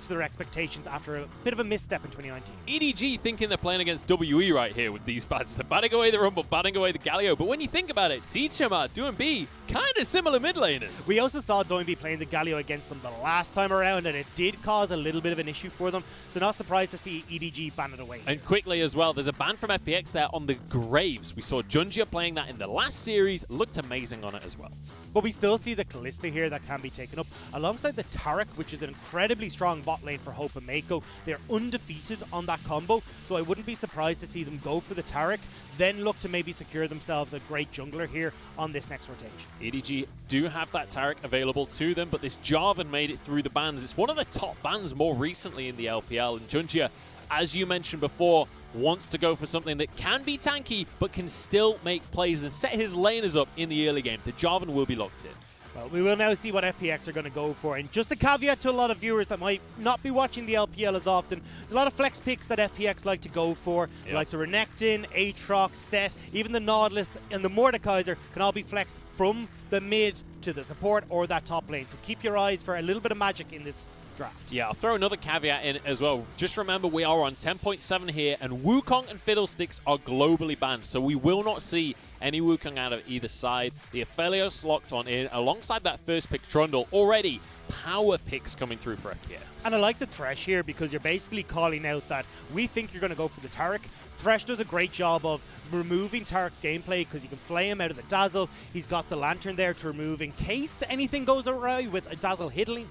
to their expectations after a bit of a misstep in 2019. EDG thinking they're playing against WE right here with these bats. They're batting away the Rumble, batting away the Galio. But when you think about it, Tichama, Doinb, kind of similar mid laners. We also saw Doinb playing the Galio against them the last time around, and it did cause a little bit of an issue for them. So not surprised to see EDG ban it away. And quickly as well, there's a ban from FPX there on the Graves. We saw Junjia playing that in the last series. Looked amazing on it as well. But we still see the Kalista here that can be taken up, alongside the Taric, which is an incredibly strong bot lane for Hope and Meiko. They're undefeated on that combo, so I wouldn't be surprised to see them go for the Taric, then look to maybe secure themselves a great jungler here on this next rotation. EDG do have that Taric available to them, but this Jarvan made it through the bans. It's one of the top bans more recently in the LPL, and Junjia, as you mentioned before, wants to go for something that can be tanky, but can still make plays and set his laners up in the early game. The Jarvan will be locked in. Well, we will now see what FPX are going to go for. And just a caveat to a lot of viewers that might not be watching the LPL as often, there's a lot of flex picks that FPX like to go for. Yep. Like Renekton, Aatrox, Set, even the Nautilus and the Mordekaiser can all be flexed from the mid to the support or that top lane. So keep your eyes for a little bit of magic in this draft. Yeah, I'll throw another caveat in as well. Just remember, we are on 10.7 here, and Wukong and Fiddlesticks are globally banned, so we will not see any Wukong out of either side. The Aphelios locked on in, alongside that first pick Trundle. Already power picks coming through for FPX. And I like the Thresh here because you're basically calling out that we think you're going to go for the Taric. Thresh does a great job of removing Taric's gameplay because you can flay him out of the Dazzle. He's got the Lantern there to remove in case anything goes awry with a Dazzle hitting.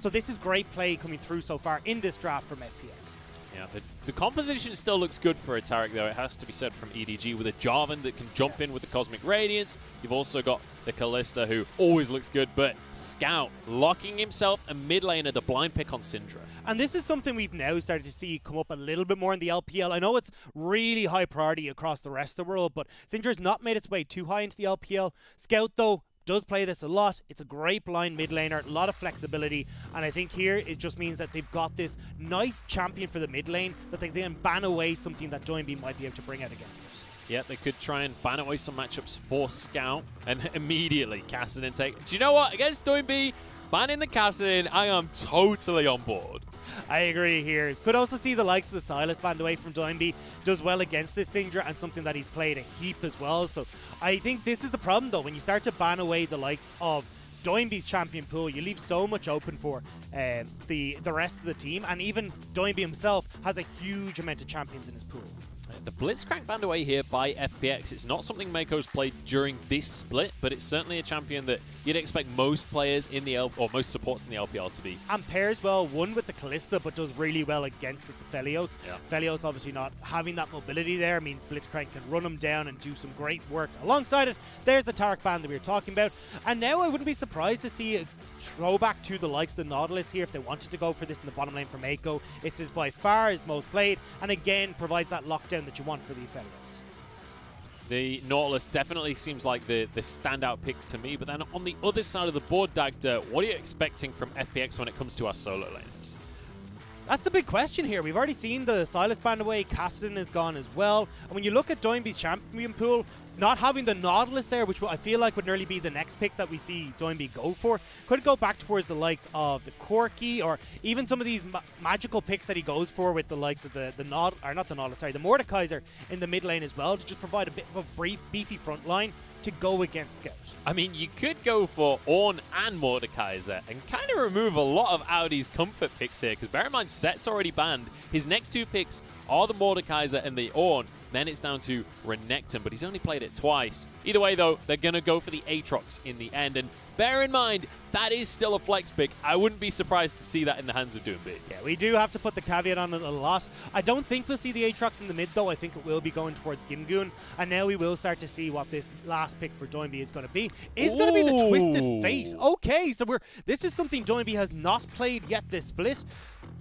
So this is great play coming through so far in this draft from FPX. Yeah, the composition still looks good for a Taric, though. It has to be said, from EDG, with a Jarvan that can jump in with the Cosmic Radiance. You've also got the Kalista, who always looks good, but Scout locking himself a mid laner, the blind pick on Syndra. And this is something we've now started to see come up a little bit more in the LPL. I know it's really high priority across the rest of the world, but Syndra's not made its way too high into the LPL. Scout, though, does play this a lot. It's a great blind mid laner, a lot of flexibility, and I think here it just means that they've got this nice champion for the mid lane that they can ban away something that Doinb might be able to bring out against it. Yeah, they could try and ban away some matchups for Scout and immediately Kassadin take. Do you know what? Against Doinb, banning the Kassadin, I am totally on board. I agree here. Could also see the likes of the Sylas banned away from Doinb. Does well against this Syndra and something that he's played a heap as well. So I think this is the problem, though. When you start to ban away the likes of Doinb's champion pool, you leave so much open for the rest of the team. And even Doinb himself has a huge amount of champions in his pool. The Blitzcrank banned away here by FPX. It's not something Meiko's played during this split, but it's certainly a champion that you'd expect most players in the or most supports in the LPL to be. And pairs well, one with the Kalista, but does really well against this Aphelios. Yeah. Aphelios obviously not having that mobility there means Blitzcrank can run him down and do some great work alongside it. There's the Taric ban that we were talking about. And now I wouldn't be surprised to see a throwback to the likes of the Nautilus here if they wanted to go for this in the bottom lane for Meiko. It's by far his most played, and again provides that lockdown that you want for the Aphelios. The Nautilus definitely seems like the standout pick to me, but then on the other side of the board, Dagda, what are you expecting from FPX when it comes to our solo laners? That's the big question here. We've already seen the Sylas banned away, Kassadin is gone as well. And when you look at Doinb's champion pool, not having the Nautilus there, which I feel like would nearly be the next pick that we see Doinb go for, could go back towards the likes of the Corki or even some of these magical picks that he goes for with the likes of the Mordekaiser in the mid lane as well, to just provide a bit of a beefy front line to go against Scout. I mean, you could go for Ornn and Mordekaiser and kind of remove a lot of Aodi's comfort picks here, because bear in mind, Set's already banned. His next two picks are the Mordekaiser and the Ornn. Then it's down to Renekton, but he's only played it twice. Either way, though, they're going to go for the Aatrox in the end. And bear in mind, that is still a flex pick. I wouldn't be surprised to see that in the hands of Doinb. Yeah, we do have to put the caveat on it a lot. I don't think we'll see the Aatrox in the mid, though. I think it will be going towards Gimgoon. And now we will start to see what this last pick for Doinb is going to be. It's going to be the Twisted Fate. Okay, so this is something Doinb has not played yet this split.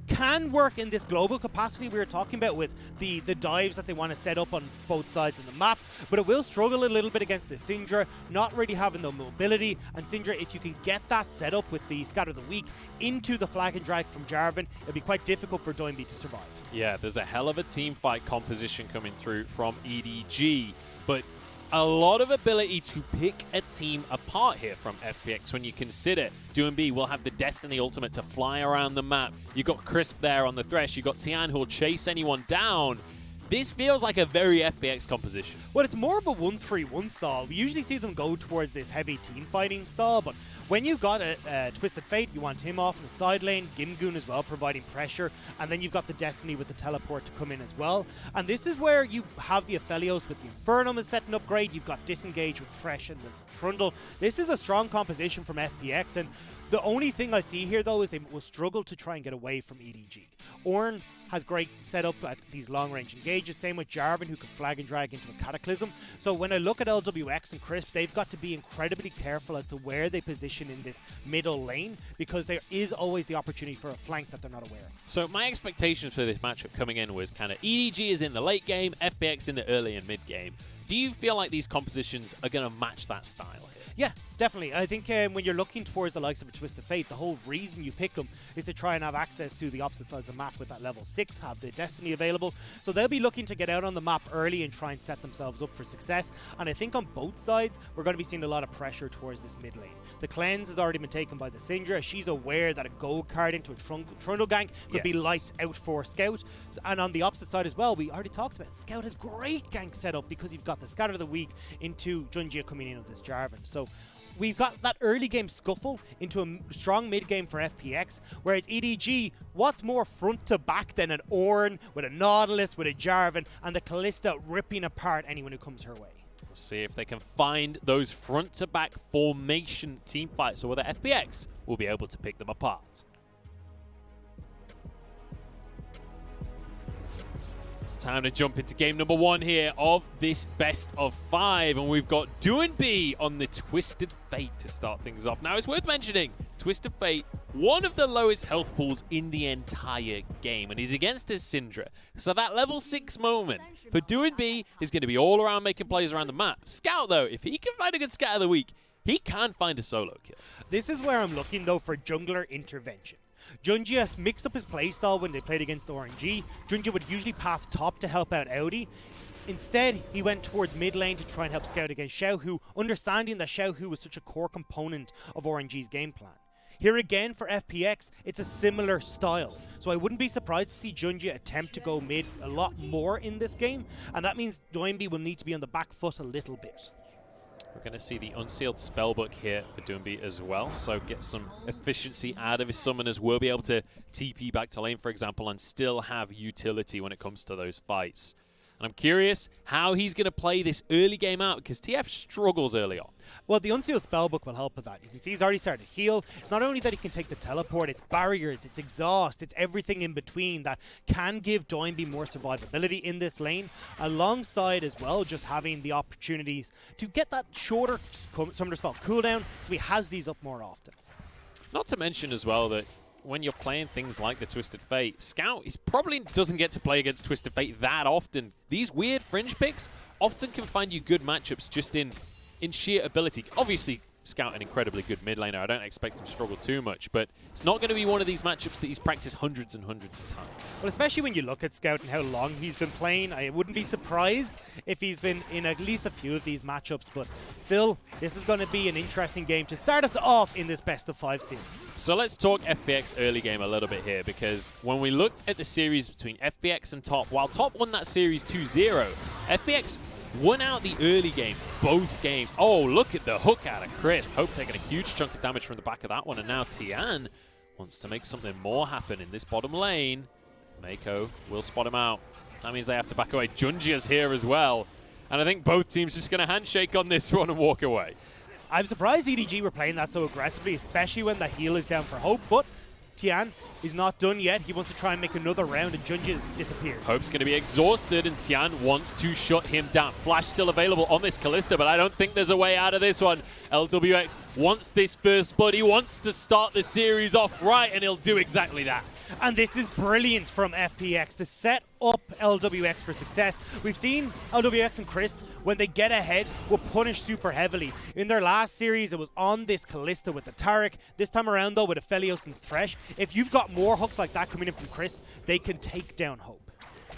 Can work in this global capacity we were talking about with the dives that they want to set up on both sides of the map, but it will struggle a little bit against the Syndra, not really having the mobility. And Syndra, if you can get that set up with the Scatter the Weak into the Flag and Drag from Jarvan, it'll be quite difficult for Doinb to survive. Yeah, there's a hell of a team fight composition coming through from EDG, but a lot of ability to pick a team apart here from FPX when you consider Doinb will have the Destiny ultimate to fly around the map. You've got Crisp there on the Thresh. You've got Tian who'll chase anyone down. This feels like a very FPX composition. Well, it's more of a 1-3-1 style. We usually see them go towards this heavy team fighting style, but when you've got a Twisted Fate, you want him off in the side lane, Gimgoon as well, providing pressure, and then you've got the Destiny with the teleport to come in as well. And this is where you have the Aphelios with the Infernum is set an upgrade. You've got Disengage with Thresh and the Trundle. This is a strong composition from FPX, and the only thing I see here, though, is they will struggle to try and get away from EDG. Ornn has great setup at these long-range engages, same with Jarvan, who can flag and drag into a Cataclysm. So when I look at Lwx and Crisp, they've got to be incredibly careful as to where they position in this middle lane, because there is always the opportunity for a flank that they're not aware of. So my expectations for this matchup coming in was kind of EDG is in the late game, FPX in the early and mid game. Do you feel like these compositions are going to match that style here? Yeah, definitely. I think when you're looking towards the likes of a Twisted Fate, the whole reason you pick them is to try and have access to the opposite sides of the map with that level 6, have the Destiny available. So they'll be looking to get out on the map early and try and set themselves up for success. And I think on both sides, we're going to be seeing a lot of pressure towards this mid lane. The cleanse has already been taken by the Syndra. She's aware that a gold card into a Trundle gank could be lights out for Scout. And on the opposite side as well, we already talked about it. Scout has great gank setup because you've got the Scatter of the Week into Junjia coming in with this Jarvan. So we've got that early game scuffle into a strong mid game for FPX, whereas EDG, what's more front to back than an Ornn with a Nautilus, with a Jarvan, and the Kalista ripping apart anyone who comes her way. We'll see if they can find those front to back formation team fights, or whether FPX will be able to pick them apart. It's time to jump into game number 1 here of this best of 5, and we've got Doinb on the Twisted Fate to start things off. Now, it's worth mentioning, Twisted Fate, one of the lowest health pools in the entire game, and he's against his Syndra. So that level 6 moment for Doinb is going to be all around making plays around the map. Scout, though, if he can find a good Scout of the Week, he can find a solo kill. This is where I'm looking, though, for jungler intervention. Junjia mixed up his playstyle when they played against Ornn. Junjia would usually path top to help out Aodi. Instead, he went towards mid lane to try and help Scout against Xiaohu, understanding that Xiaohu was such a core component of Ornng's game plan. Here again for FPX, it's a similar style. So I wouldn't be surprised to see Junjia attempt to go mid a lot more in this game, and that means Doinb will need to be on the back foot a little bit. We're going to see the Unsealed Spellbook here for Doinb as well, so get some efficiency out of his summoners. We'll be able to TP back to lane, for example, and still have utility when it comes to those fights. And I'm curious how he's going to play this early game out, because TF struggles early on. Well, the Unsealed Spellbook will help with that. You can see he's already started to heal. It's not only that he can take the teleport, it's barriers, it's exhaust, it's everything in between that can give Doinb more survivability in this lane, alongside as well just having the opportunities to get that shorter Summoner Spell cooldown, so he has these up more often. Not to mention as well that when you're playing things like the Twisted Fate, Scout probably doesn't get to play against Twisted Fate that often. These weird fringe picks often can find you good matchups just in sheer ability. Obviously, Scout an incredibly good mid laner. I don't expect him to struggle too much, but it's not going to be one of these matchups that he's practiced hundreds and hundreds of times. Well, especially when you look at Scout and how long he's been playing, I wouldn't be surprised if he's been in at least a few of these matchups, but still, this is going to be an interesting game to start us off in this best of 5 series. So let's talk FPX early game a little bit here, because when we looked at the series between FPX and Top, while Top won that series 2-0, FPX won out the early game, both games. Oh, look at the hook out of Crisp. Hope taking a huge chunk of damage from the back of that one. And now Tian wants to make something more happen in this bottom lane. Meiko will spot him out. That means they have to back away. Junjia's here as well. And I think both teams are just going to handshake on this one and walk away. I'm surprised EDG were playing that so aggressively, especially when the heal is down for Hope, but Tian is not done yet. He wants to try and make another round, and Junjia's disappeared. Hope's going to be exhausted, and Tian wants to shut him down. Flash still available on this Kalista, but I don't think there's a way out of this one. Lwx wants this first blood. He wants to start the series off right, and he'll do exactly that. And this is brilliant from FPX to set up Lwx for success. We've seen Lwx and Crisp, when they get ahead, will punish super heavily. In their last series, it was on this Kalista with the Taric. This time around, though, with Aphelios and Thresh, if you've got more hooks like that coming in from Crisp, they can take down Hope.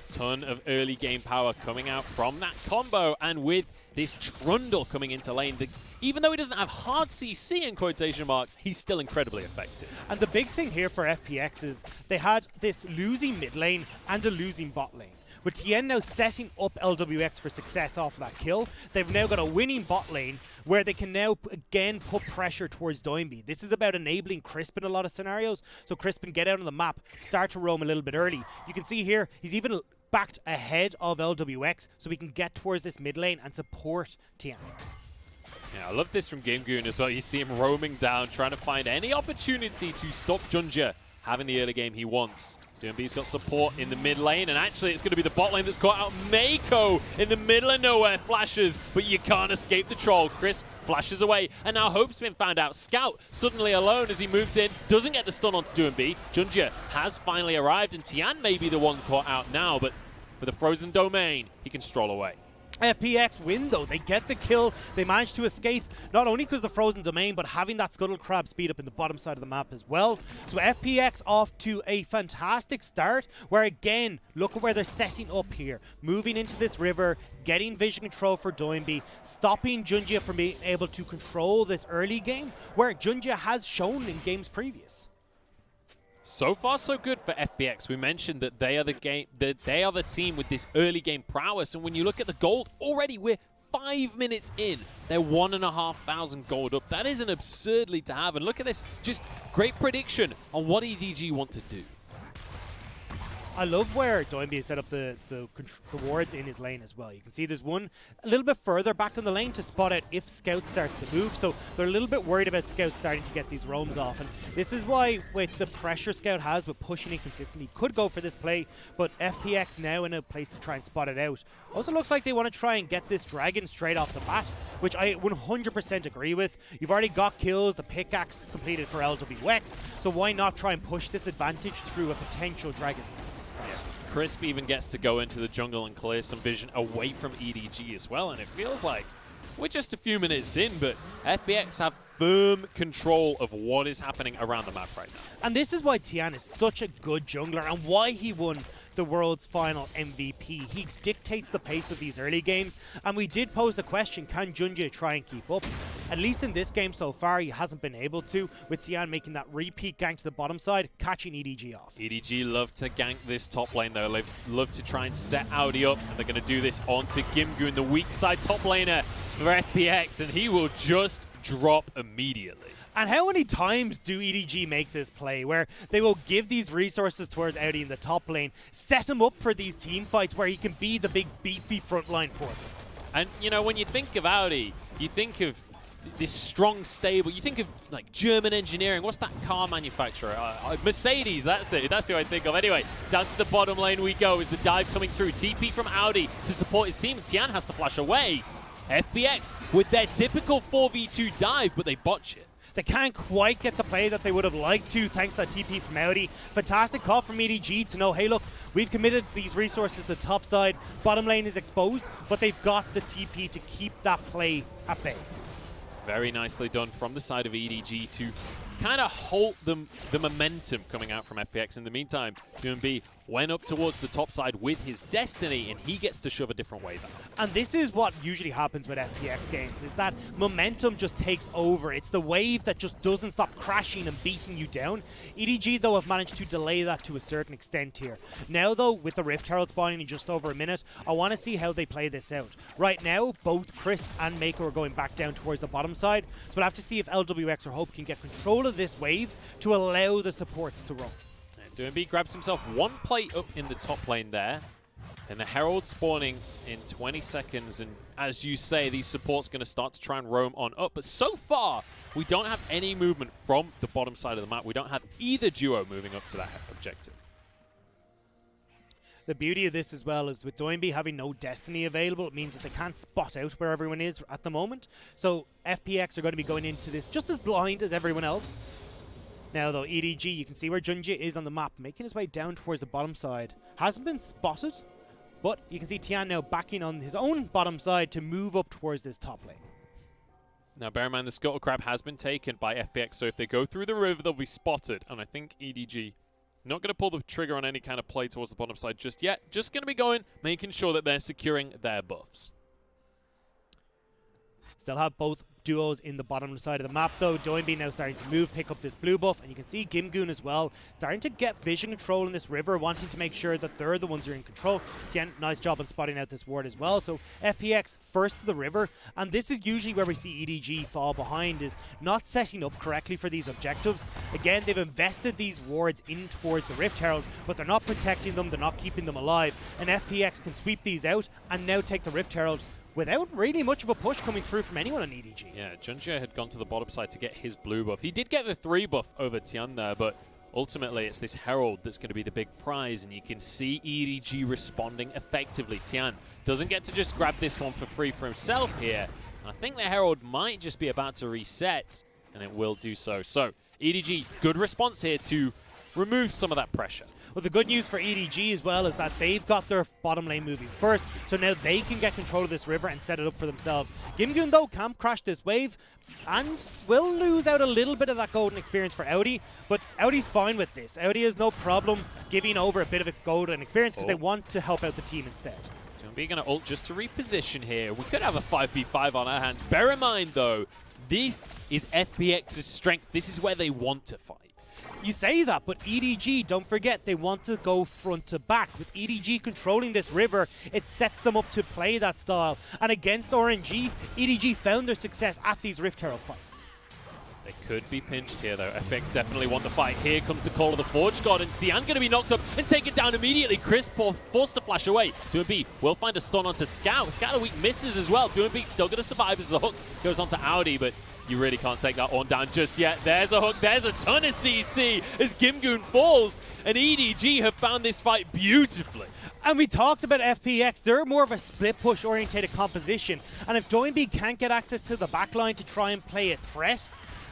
Ton of early game power coming out from that combo, and with this Trundle coming into lane. Even though he doesn't have hard CC in quotation marks, he's still incredibly effective. And the big thing here for FPX is they had this losing mid lane and a losing bot lane. With Tian now setting up Lwx for success off that kill, they've now got a winning bot lane where they can now again put pressure towards Doinb. This is about enabling Crisp in a lot of scenarios, so Crisp can get out on the map, start to roam a little bit early. You can see here, he's even backed ahead of Lwx, so we can get towards this mid lane and support Tian. Yeah, I love this from Gimgoon as well. You see him roaming down, trying to find any opportunity to stop Junjia having the early game he wants. Doinb's got support in the mid lane, and actually it's going to be the bot lane that's caught out. Meiko in the middle of nowhere flashes, but you can't escape the troll. Crisp flashes away, and now Hope's been found out. Scout suddenly alone as he moves in, doesn't get the stun onto Doinb. Junjia has finally arrived, and Tian may be the one caught out now, but with a frozen domain, he can stroll away. FPX win though, they get the kill, they manage to escape, not only because the frozen domain, but having that scuttle crab speed up in the bottom side of the map as well. So FPX off to a fantastic start, where again, look at where they're setting up here, moving into this river, getting vision control for Doinb, stopping Junjia from being able to control this early game, where Junjia has shown in games previous. So far, so good for FPX. We mentioned that they are the team with this early game prowess, and when you look at the gold, already we're 5 minutes in. They're 1,500 gold up. That is an absurdly to have, and look at this, just great prediction on what EDG want to do. I love where Doinb has set up the wards in his lane as well. You can see there's one a little bit further back in the lane to spot out if Scout starts to move. So they're a little bit worried about Scout starting to get these roams off. And this is why, with the pressure Scout has with pushing it consistently, could go for this play. But FPX now in a place to try and spot it out. Also looks like they want to try and get this dragon straight off the bat, which I 100% agree with. You've already got kills, the pickaxe completed for Lwx. So why not try and push this advantage through a potential dragon spot? Yeah. Crisp even gets to go into the jungle and clear some vision away from EDG as well, and it feels like we're just a few minutes in, but FPX have firm control of what is happening around the map right now. And this is why Tian is such a good jungler and why he won the world's final MVP. He dictates the pace of these early games, and we did pose the question, can Junjia try and keep up? At least in this game so far, he hasn't been able to, with Tian making that repeat gank to the bottom side, catching EDG off. EDG love to gank this top lane though. They love to try and set Aodi up, and they're going to do this onto Gimgoon, the weak side top laner for FPX, and he will just drop immediately. And how many times do EDG make this play where they will give these resources towards Aodi in the top lane, set him up for these team fights where he can be the big beefy front line for them? And you know, when you think of Aodi, you think of this strong stable, you think of like German engineering. What's that car manufacturer? Mercedes, that's it. That's who I think of. Anyway, down to the bottom lane we go as the dive coming through. TP from Aodi to support his team. Tian has to flash away. FPX with their typical 4v2 dive, but they botch it. They can't quite get the play that they would have liked to, thanks to that TP from Aodi. Fantastic call from EDG to know, hey look, we've committed these resources to the top side, bottom lane is exposed, but they've got the TP to keep that play at bay. Very nicely done from the side of EDG to kind of halt the momentum coming out from FPX. In the meantime, Doinb went up towards the top side with his destiny, and he gets to shove a different wave out. And this is what usually happens with FPX games, is that momentum just takes over. It's the wave that just doesn't stop crashing and beating you down. EDG, though, have managed to delay that to a certain extent here. Now, though, with the Rift Herald spawning in just over a minute, I want to see how they play this out. Right now, both Crisp and Meiko are going back down towards the bottom side, so we'll have to see if Lwx or Hope can get control of this wave to allow the supports to roam. Doinb grabs himself one plate up in the top lane there. And the Herald spawning in 20 seconds. And as you say, these supports going to start to try and roam on up. But so far, we don't have any movement from the bottom side of the map. We don't have either duo moving up to that objective. The beauty of this as well is with Doinb having no destiny available, it means that they can't spot out where everyone is at the moment. So FPX are going to be going into this just as blind as everyone else. Now though, EDG, you can see where Junjia is on the map, making his way down towards the bottom side. Hasn't been spotted, but you can see Tian now backing on his own bottom side to move up towards this top lane. Now bear in mind the Scuttle Crab has been taken by FPX, so if they go through the river, they'll be spotted. And I think EDG not going to pull the trigger on any kind of play towards the bottom side just yet. Just going to be going, making sure that they're securing their buffs. Still have both duos in the bottom side of the map though. Doinb now starting to move, pick up this blue buff, and you can see Gimgoon as well starting to get vision control in this river, wanting to make sure that they're the ones who are in control. Tian, nice job on spotting out this ward as well. So FPX first to the river, and this is usually where we see EDG fall behind, is not setting up correctly for these objectives. Again, they've invested these wards in towards the Rift Herald, but they're not protecting them, they're not keeping them alive, and FPX can sweep these out and now take the Rift Herald without really much of a push coming through from anyone on EDG. Yeah, Junjia had gone to the bottom side to get his blue buff. He did get the 3 buff over Tian there, but ultimately it's this Herald that's going to be the big prize, and you can see EDG responding effectively. Tian doesn't get to just grab this one for free for himself here, and I think the Herald might just be about to reset, and it will do so. So EDG, good response here to remove some of that pressure. Well, the good news for EDG as well is that they've got their bottom lane moving first, so now they can get control of this river and set it up for themselves. Gimgoon, though, can crash this wave and will lose out a little bit of that golden experience for Aodi, but Aodi's fine with this. Aodi has no problem giving over a bit of a golden experience because they want to help out the team instead. Doinb going to ult just to reposition here. We could have a 5v5 on our hands. Bear in mind, though, this is FPX's strength. This is where they want to fight. You say that, but EDG, don't forget, they want to go front to back. With EDG controlling this river, it sets them up to play that style. And against RNG, EDG found their success at these Rift Herald fights. They could be pinched here, though. FX definitely want the fight. Here comes the call of the Forge God, and Tian going to be knocked up and taken down immediately. Chris forced to flash away. Doinb will find a stun onto Scout. Scout of the Week misses as well. Doinb still going to survive as the hook goes onto Aodi, but you really can't take that Ornn down just yet. There's a hook. There's a ton of CC as Gimgoon falls, and EDG have found this fight beautifully. And we talked about FPX. They're more of a split push orientated composition, and if Doinb can't get access to the backline to try and play a threat,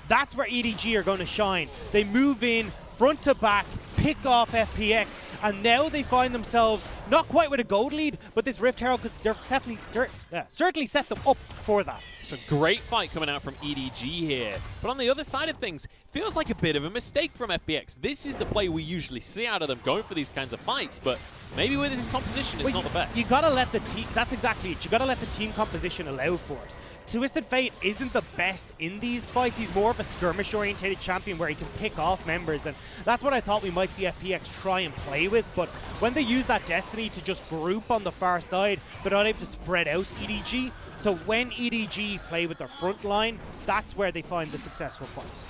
that's where EDG are going to shine. They move in front to back, pick off FPX, and now they find themselves not quite with a gold lead, but this Rift Herald, because they're certainly set them up for that. It's a great fight coming out from EDG here. But on the other side of things, feels like a bit of a mistake from FPX. This is the play we usually see out of them, going for these kinds of fights, but maybe with this composition, it's not the best. You gotta let the team, that's exactly it, you gotta let the team composition allow for it. Twisted Fate isn't the best in these fights. He's more of a skirmish-orientated champion where he can pick off members, and that's what I thought we might see FPX try and play with. But when they use that Destiny to just group on the far side, they're not able to spread out EDG. So when EDG play with their front line, that's where they find the successful fights.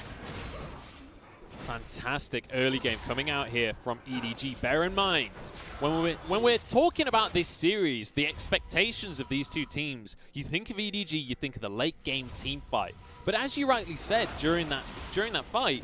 Fantastic early game coming out here from EDG. Bear in mind, when we're talking about this series, the expectations of these two teams, you think of EDG, you think of the late game team fight. But as you rightly said during that fight,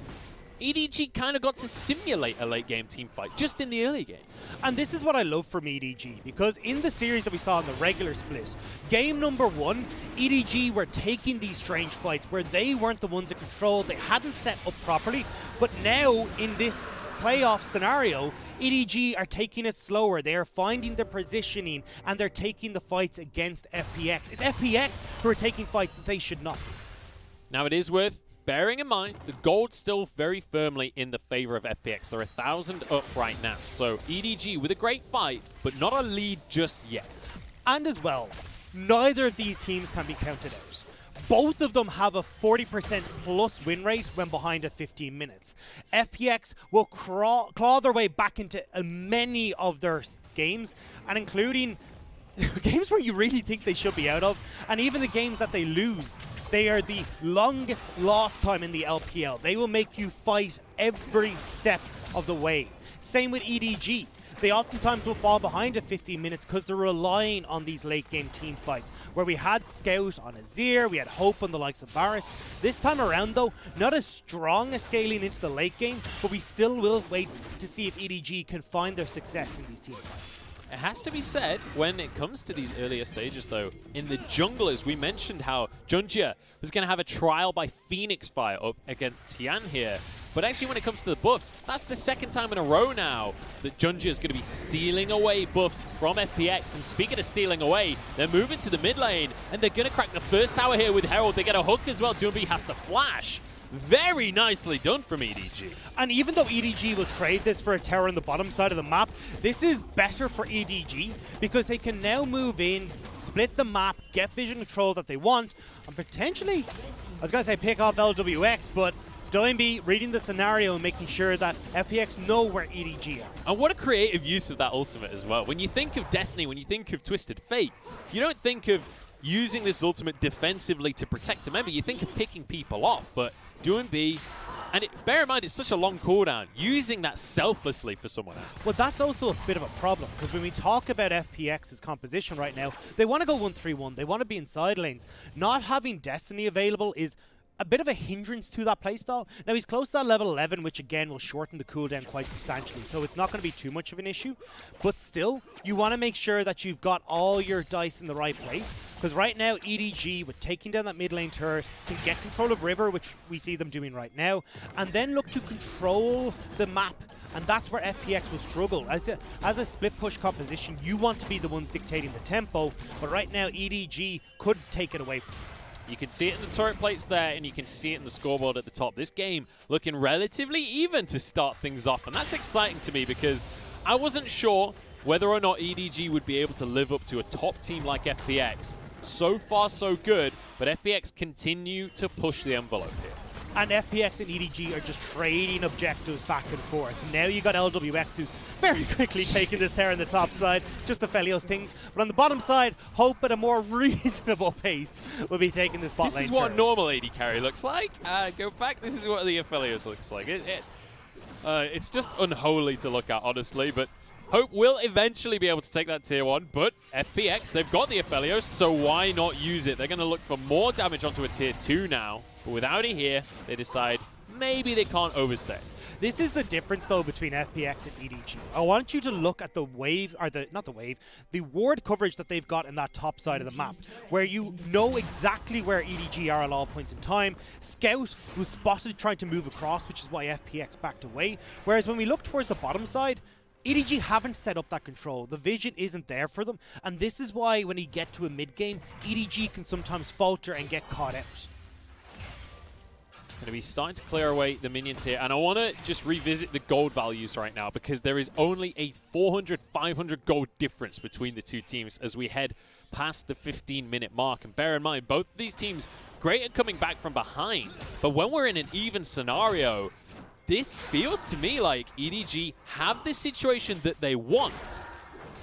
EDG kind of got to simulate a late game team fight just in the early game. And this is what I love from EDG, because in the series that we saw in the regular split, game number 1, EDG were taking these strange fights where they weren't the ones in control, they hadn't set up properly, but now in this playoff scenario, EDG are taking it slower, they are finding their positioning, and they're taking the fights against FPX. It's FPX who are taking fights that they should not. Now it is worth bearing in mind, the gold's still very firmly in the favor of FPX. They're 1,000 up right now. So EDG with a great fight, but not a lead just yet. And as well, neither of these teams can be counted out. Both of them have a 40% plus win rate when behind at 15 minutes. FPX will claw their way back into many of their games, and including games where you really think they should be out of, and even the games that they lose. They are the longest lost time in the LPL. They will make you fight every step of the way. Same with EDG. They oftentimes will fall behind at 15 minutes because they're relying on these late game team fights, where we had Scout on Azir, we had Hope on the likes of Varus. This time around though, not as strong as scaling into the late game, but we still will wait to see if EDG can find their success in these team fights. It has to be said, when it comes to these earlier stages, though, in the junglers, we mentioned how Junjia was going to have a trial by Phoenix fire up against Tian here. But actually, when it comes to the buffs, that's the second time in a row now that Junjia is going to be stealing away buffs from FPX. And speaking of stealing away, they're moving to the mid lane, and they're going to crack the first tower here with Herald. They get a hook as well. Doinb has to flash. Very nicely done from EDG. And even though EDG will trade this for a tower on the bottom side of the map, this is better for EDG because they can now move in, split the map, get vision control that they want, and potentially, I was going to say pick off Lwx, but Doinb reading the scenario and making sure that FPX know where EDG are. And what a creative use of that ultimate as well. When you think of Destiny, when you think of Twisted Fate, you don't think of using this ultimate defensively to protect. Remember, you think of picking people off, but Doinb, and bear in mind, it's such a long cooldown, using that selflessly for someone else. Well, that's also a bit of a problem, because when we talk about FPX's composition right now, they want to go 1-3-1, they want to be in side lanes. Not having Destiny available is a bit of a hindrance to that playstyle. Now, he's close to that level 11, which again will shorten the cooldown quite substantially, so it's not going to be too much of an issue. But still, you want to make sure that you've got all your dice in the right place, because right now, EDG, with taking down that mid lane turret, can get control of River, which we see them doing right now, and then look to control the map. And that's where FPX will struggle. As a split push composition, you want to be the ones dictating the tempo, but right now, EDG could take it away from you. You can see it in the turret plates there, and you can see it in the scoreboard at the top. This game looking relatively even to start things off, and that's exciting to me because I wasn't sure whether or not EDG would be able to live up to a top team like FPX. So far, so good, but FPX continue to push the envelope here. And FPX and EDG are just trading objectives back and forth. Now you got Lwx, who's very quickly taking this tower on the top side, just the Aphelios things. But on the bottom side, Hope at a more reasonable pace will be taking this bot lane. This is what a normal AD carry looks like. Go back, this is what the Aphelios looks like. It's just unholy to look at, honestly, but Hope will eventually be able to take that tier 1, but FPX, they've got the Aphelios, so why not use it? They're going to look for more damage onto a tier 2 now, but with Aodi here, they decide maybe they can't overstay. This is the difference, though, between FPX and EDG. I want you to look at the wave, or the ward coverage that they've got in that top side of the map, where you know exactly where EDG are at all points in time. Scout was spotted trying to move across, which is why FPX backed away. Whereas when we look towards the bottom side, EDG haven't set up that control. The vision isn't there for them, and this is why when you get to a mid-game, EDG can sometimes falter and get caught out. Going to be starting to clear away the minions here, and I want to just revisit the gold values right now because there is only a 400-500 gold difference between the two teams as we head past the 15-minute mark. And bear in mind, both of these teams great at coming back from behind, but when we're in an even scenario, this feels to me like EDG have this situation that they want.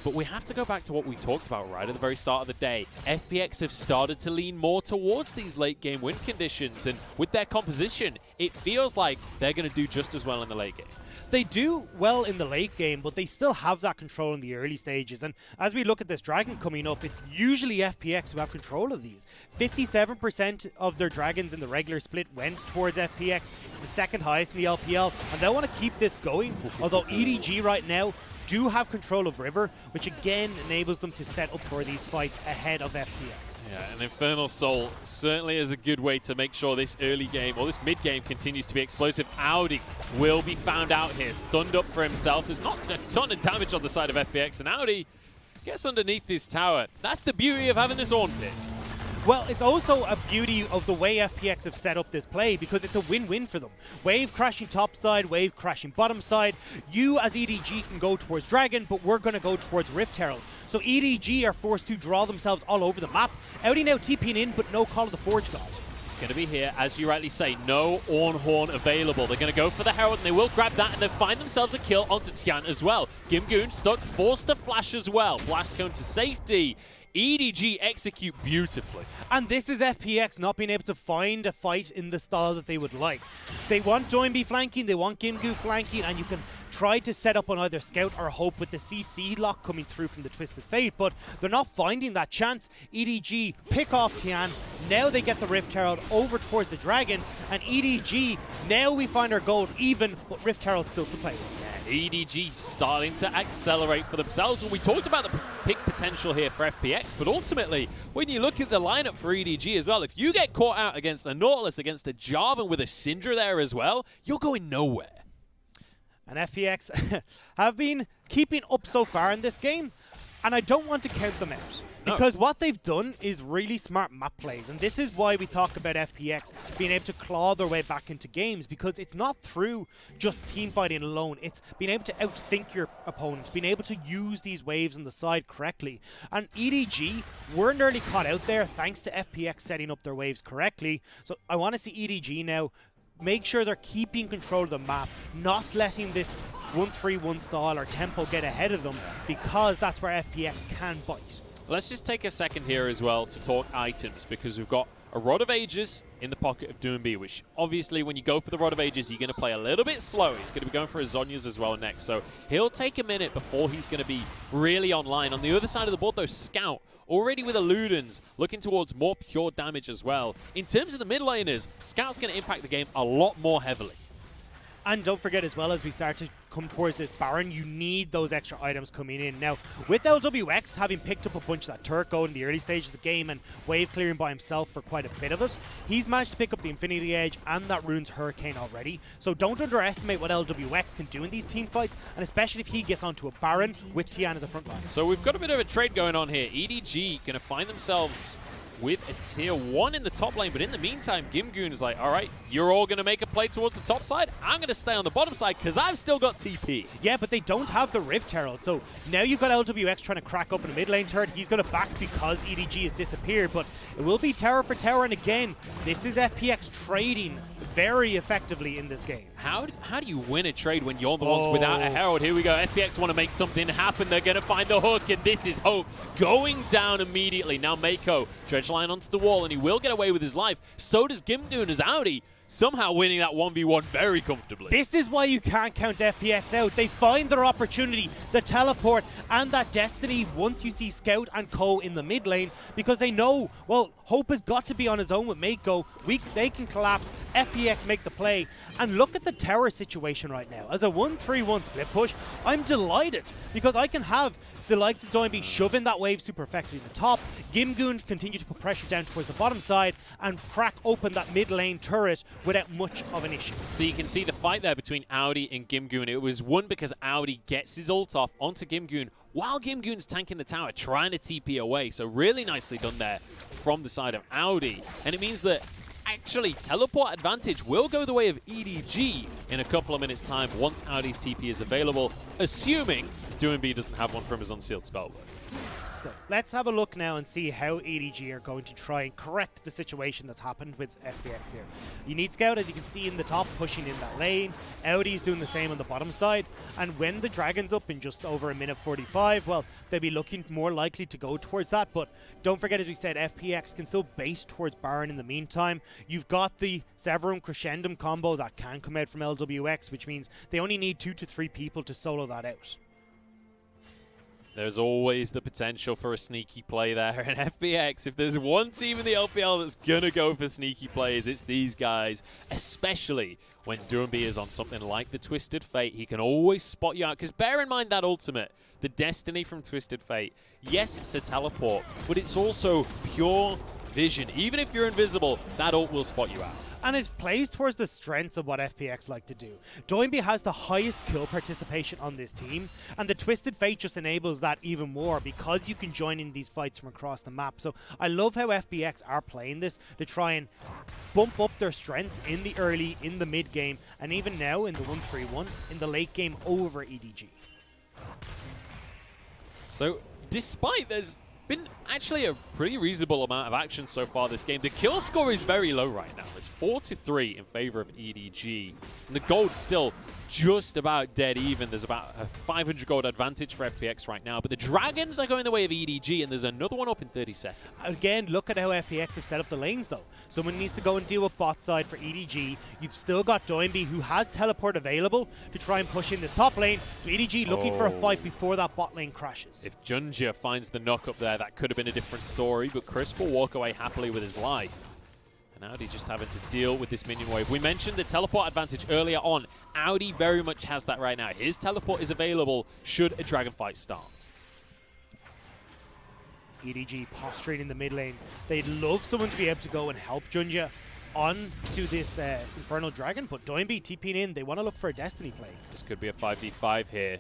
But we have to go back to what we talked about right at the very start of the day. FPX have started to lean more towards these late game win conditions, and with their composition, it feels like they're going to do just as well in the late game. They do well in the late game, but they still have that control in the early stages. And as we look at this Dragon coming up, it's usually FPX who have control of these. 57% of their Dragons in the regular split went towards FPX. It's the second highest in the LPL, and they want to keep this going. Although EDG right now do have control of River, which again enables them to set up for these fights ahead of FPX. Yeah, an Infernal Soul certainly is a good way to make sure this early game, or this mid game, continues to be explosive. Aodi will be found out here, stunned up for himself. There's not a ton of damage on the side of FPX, and Aodi gets underneath this tower. That's the beauty of having this Ornn pit. Well, it's also a beauty of the way FPX have set up this play because it's a win-win for them. Wave crashing top side, wave crashing bottom side. You as EDG can go towards Dragon, but we're going to go towards Rift Herald. So EDG are forced to draw themselves all over the map. Aodi now TPing in, but no Call of the Forge God. It's going to be here, as you rightly say, no Ornn Horn available. They're going to go for the Herald, and they will grab that, and they find themselves a kill onto Tian as well. Gimgoon stuck, forced to flash as well. Blast cone to safety. EDG execute beautifully. And this is FPX not being able to find a fight in the style that they would like. They want Doinb flanking, they want Gimgoon flanking, and you can try to set up on either Scout or Hope with the CC lock coming through from the Twisted Fate, but they're not finding that chance. EDG pick off Tian, now they get the Rift Herald over towards the Dragon, and EDG, now we find our gold even, but Rift Herald still to play with. EDG starting to accelerate for themselves, and we talked about the pick potential here for FPX, but ultimately, when you look at the lineup for EDG as well, if you get caught out against a Nautilus, against a Jarvan with a Syndra there as well, you're going nowhere. And FPX have been keeping up so far in this game, And I don't want to count them out, because what they've done is really smart map plays, and this is why we talk about FPX being able to claw their way back into games, because it's not through just team fighting alone, it's being able to outthink your opponents, being able to use these waves on the side correctly. And EDG were nearly caught out there thanks to FPX setting up their waves correctly, so I want to see EDG now make sure they're keeping control of the map, not letting this 1-3-1 style or tempo get ahead of them, because that's where FPX can bite. Let's just take a second here as well to talk items, because we've got a Rod of Ages in the pocket of Doinb, which obviously when you go for the Rod of Ages, you're going to play a little bit slow. He's going to be going for his Zhonya's as well next, so he'll take a minute before he's going to be really online. On the other side of the board, though, Scout, already with Illudens, looking towards more pure damage as well. In terms of the mid laners, Scout's going to impact the game a lot more heavily. And don't forget as well, as we start to come towards this Baron, you need those extra items coming in. Now, with Lwx having picked up a bunch of that turret gold in the early stages of the game and wave clearing by himself for quite a bit of it, he's managed to pick up the Infinity Edge and that Rune's Hurricane already. So don't underestimate what Lwx can do in these team fights, and especially if he gets onto a Baron with Tian as a front line. So we've got a bit of a trade going on here. EDG going to find themselves with a tier 1 in the top lane, but in the meantime, Gimgoon is like, all right, you're all going to make a play towards the top side. I'm going to stay on the bottom side because I've still got TP. Yeah, but they don't have the Rift Herald, so now you've got Lwx trying to crack up in a mid lane turret. He's going to back because EDG has disappeared, but it will be tower for tower, and again, this is FPX trading very effectively in this game. How do you win a trade when you're the ones without a Herald? Here we go. FPX want to make something happen. They're going to find the hook, and this is Hope going down immediately. Now Meiko, dredge line onto the wall, and he will get away with his life. So does Gimgoon as Aodi, somehow winning that 1v1 very comfortably. This is why you can't count FPX out. They find their opportunity, the teleport, and that destiny once you see Scout and Co in the mid lane, because they know, well, Hope has got to be on his own with Meiko. They can collapse, FPX make the play, and look at the tower situation right now. As a 1-3-1 split push, I'm delighted, because I can have the likes of Doinb shoving that wave super effectively in the top, Gimgoon continue to put pressure down towards the bottom side, and crack open that mid lane turret without much of an issue. So you can see the fight there between Aodi and Gimgoon. It was won because Aodi gets his ult off onto Gimgoon while Gimgoon's tanking the tower, trying to TP away. So really nicely done there from the side of Aodi. And it means that actually teleport advantage will go the way of EDG in a couple of minutes' time once Audi's TP is available, assuming Doinb doesn't have one from his unsealed spellbook. So let's have a look now and see how EDG are going to try and correct the situation that's happened with FPX here. You need Scout, as you can see in the top, pushing in that lane. Aodi's doing the same on the bottom side. And when the Dragon's up in just over a minute 45, well, they'll be looking more likely to go towards that. But don't forget, as we said, FPX can still base towards Baron in the meantime. You've got the Severum Crescendum combo that can come out from Lwx, which means they only need 2 to 3 people to solo that out. There's always the potential for a sneaky play there. And FPX, if there's one team in the LPL that's going to go for sneaky plays, it's these guys, especially when Doinb is on something like the Twisted Fate. He can always spot you out, because bear in mind that ultimate, the Destiny from Twisted Fate. Yes, it's a teleport, but it's also pure vision. Even if you're invisible, that ult will spot you out. And it plays towards the strengths of what FPX like to do. Doinb has the highest kill participation on this team, and the Twisted Fate just enables that even more, because you can join in these fights from across the map. So I love how FPX are playing this to try and bump up their strengths in the early, in the mid game, and even now in the 1-3-1, in the late game over EDG. So despite there's been actually a pretty reasonable amount of action so far this game, the kill score is very low right now. It's 4-3 in favor of EDG. And the gold's still just about dead even. There's about a 500 gold advantage for FPX right now. But the Dragons are going the way of EDG, and there's another one up in 30 seconds. Again, look at how FPX have set up the lanes, though. Someone needs to go and deal with bot side for EDG. You've still got Doinb, who has teleport available to try and push in this top lane. So EDG looking for a fight before that bot lane crashes. If Junjia finds the knock up there, that could have been a different story, but Chris will walk away happily with his life. And Aodi just having to deal with this minion wave. We mentioned the teleport advantage earlier on. Aodi very much has that right now. His teleport is available should a dragon fight start. EDG posturing in the mid lane. They'd love someone to be able to go and help Junjia on to this Infernal Dragon, but Doinb TPing in. They want to look for a Destiny play. This could be a 5v5 here.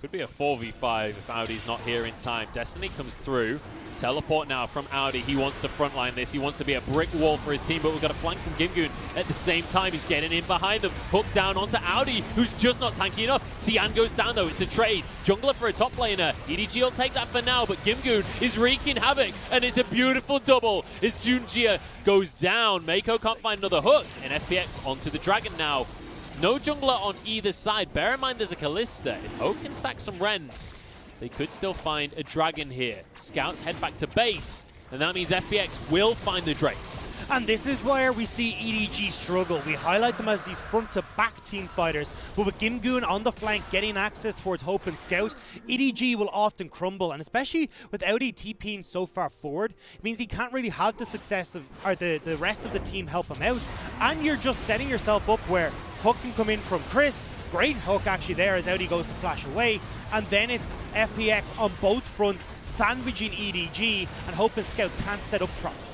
Could be a 4v5 if Aodi's not here in time. Destiny comes through. Teleport now from Aodi. He wants to frontline this. He wants to be a brick wall for his team, but we've got a flank from Gimgoon. At the same time, he's getting in behind them. Hook down onto Aodi, who's just not tanky enough. Tian goes down, though. It's a trade. Jungler for a top laner. EDG will take that for now, but Gimgoon is wreaking havoc, and it's a beautiful double as Junjia goes down. Meiko can't find another hook, and FPX onto the dragon now. No jungler on either side. Bear in mind there's a Kalista. If Hope can stack some Rens, they could still find a dragon here. Scouts head back to base, and that means FPX will find the Drake. And this is where we see EDG struggle. We highlight them as these front-to-back team fighters, but with Gimgoon on the flank getting access towards Hope and Scout, EDG will often crumble, and especially with Aodi TPing so far forward, it means he can't really have the success of, or the rest of the team help him out, and you're just setting yourself up where Hook can come in from Chris. Great hook actually there as Aodi goes to flash away, and then it's FPX on both fronts sandwiching EDG, and Hope and Scout can't set up properly.